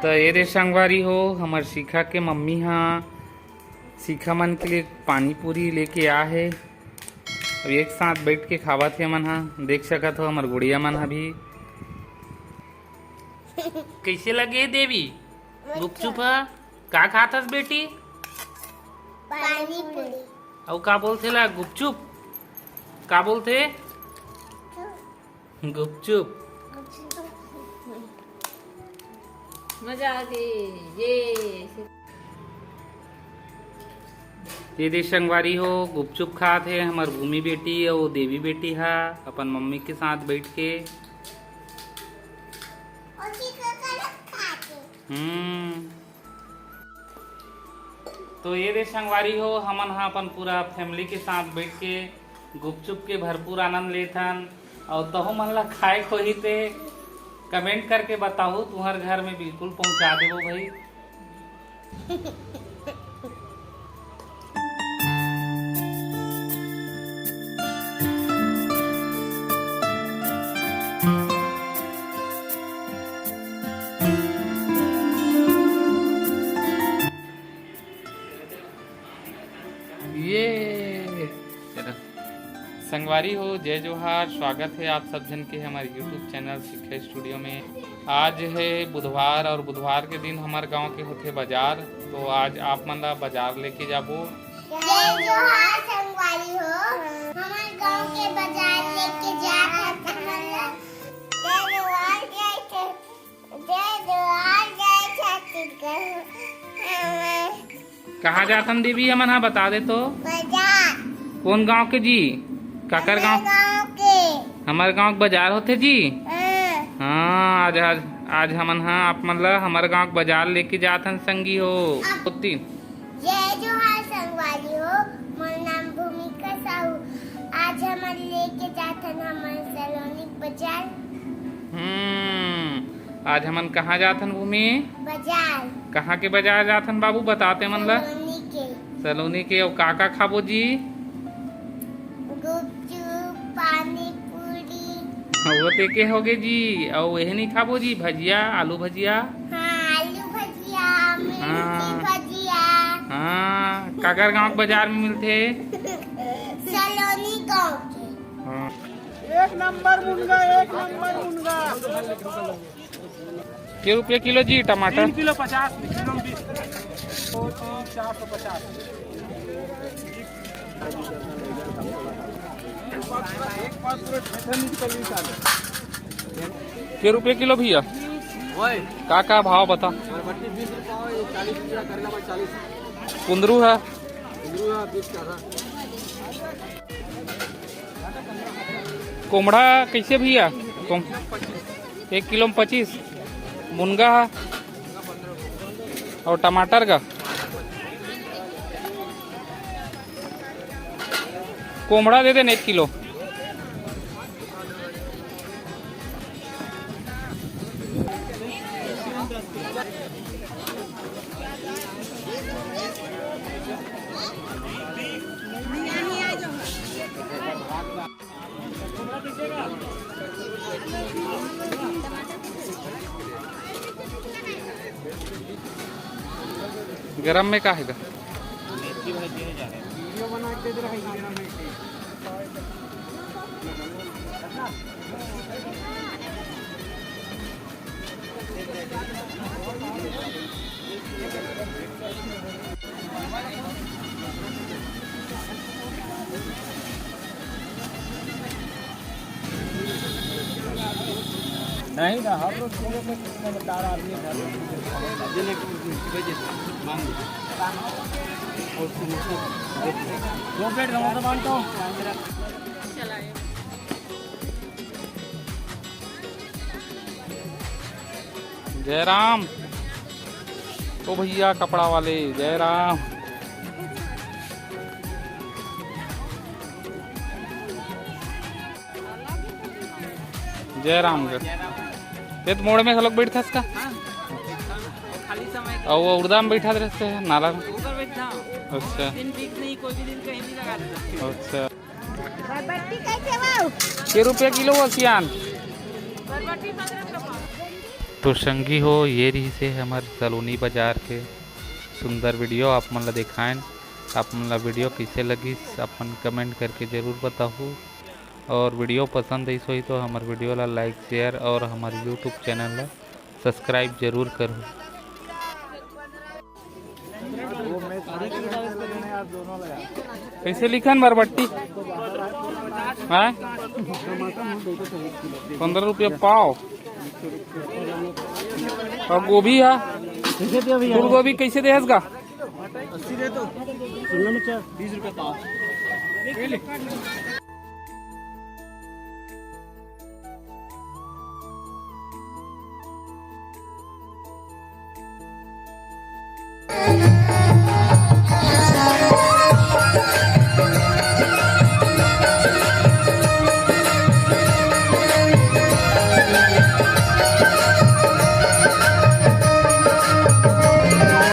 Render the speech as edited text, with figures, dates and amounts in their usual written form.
तो ये रे संगवारी हो हमार शिखा के मम्मी हाँ शिखा मन के लिए पानी पूरी लेके आ है और एक साथ बैठ के खावा थे मन हाँ देख सकत हो हमार गुड़िया मन हा भी कैसे लगे देवी गुपचुप का खातस बेटी पानी पूरी और का बोलते ला गुपचुप का बोलते गुपचुप मजा आ गई ये देश संगवारी हो गुपचुप खात है हमार भूमि बेटी और देवी बेटी है अपन मम्मी के साथ बैठ के तो ये देश संगवारी हो हमन हा अपन पूरा फैमिली के साथ बैठ के गुपचुप के भरपूर आनंद लेथन और तहो मन ला खाए खोही ते कमेंट करके बताओ तुम्हारे घर में बिल्कुल पहुंचा देवो भाई। ये संगवारी हो जय जोहार, स्वागत है आप सब जन के हमारे YouTube चैनल शिक्षा स्टूडियो में। आज है बुधवार और बुधवार के दिन हमारे गांव के होते बाजार, तो आज आप मन ला बाजार लेके जाबो। जय जोहार संगवारी हो हमारे गांव के बाजार लेके जा रहा था जय जोहार छत्तीसगढ़। कहाँ जातन देवी हमन हा बता दे तो। बाजार कौन गांव के जी? काकर गांव के हमारे गांव के बाजार होते जी। हाँ आज हमन हाँ आप मन ला हमारे गांव के बाजार लेके जातन संगी हो। जय जोहार संगवारी हो मोर नाम भूमिका साहू। आज हम लेके जाथन हमारे सलोनी बाजार। आज हमन कहाँ जाथन भूमि? बाजार। कहाँ के बाजार जाथन बाबू बताते मन ला? सलोनी के। और काका खाबो जी? गुपचुप पानी पूरी। वो ते के होगे जी। और यह नहीं खाबो जी भजिया आलू भजिया? हाँ आलू भजिया मिर्ची भजिया। हाँ काकर गांव के बाजार में मिलते? सलोनी गांव के। हाँ। एक नंबर मुनगा के रुपये किलो जी टमाटर? 3 किलो 50 किलो 20 450। के रुपये किलो भैया? का भाव बता? 20 रुपया 40 रुपया करना 40। कुंदरू है 20 का। कोमड़ा कैसे भैया? 1 किलो में 25। मुनगा है और टमाटर का कोमड़ा दे देना 1 किलो। गरम में का है? नहीं ना हर रोज दार आदमी दो प्लेट टमाटर बांटता हूँ। जय राम। ओ भैया कपड़ा वाले जय राम। जय राम। ये तो मोड़ में लोग बैठा इसका और उड़दा में बैठा रहते हैं नाला में। अच्छा अच्छा। बरबट्टी कैसे भाव? के रुपया किलो हो सियान? तो संगी हो ये रही से हमारे सलोनी बाजार के सुंदर वीडियो आप मन ला दिखाएं। आप मन ला वीडियो कैसे लगी अपन कमेंट करके ज़रूर बताओ। और वीडियो पसंद आई सोई तो हमारे वीडियो ला लाइक शेयर और हमारे यूट्यूब चैनल ला सब्सक्राइब जरूर करो। कैसे लिखन बरबट्टी? हाँ 15 रुपया पाव। और गोभी है फूल गोभी कैसे देहस का? 80 दे तो 20 रुपये पाव।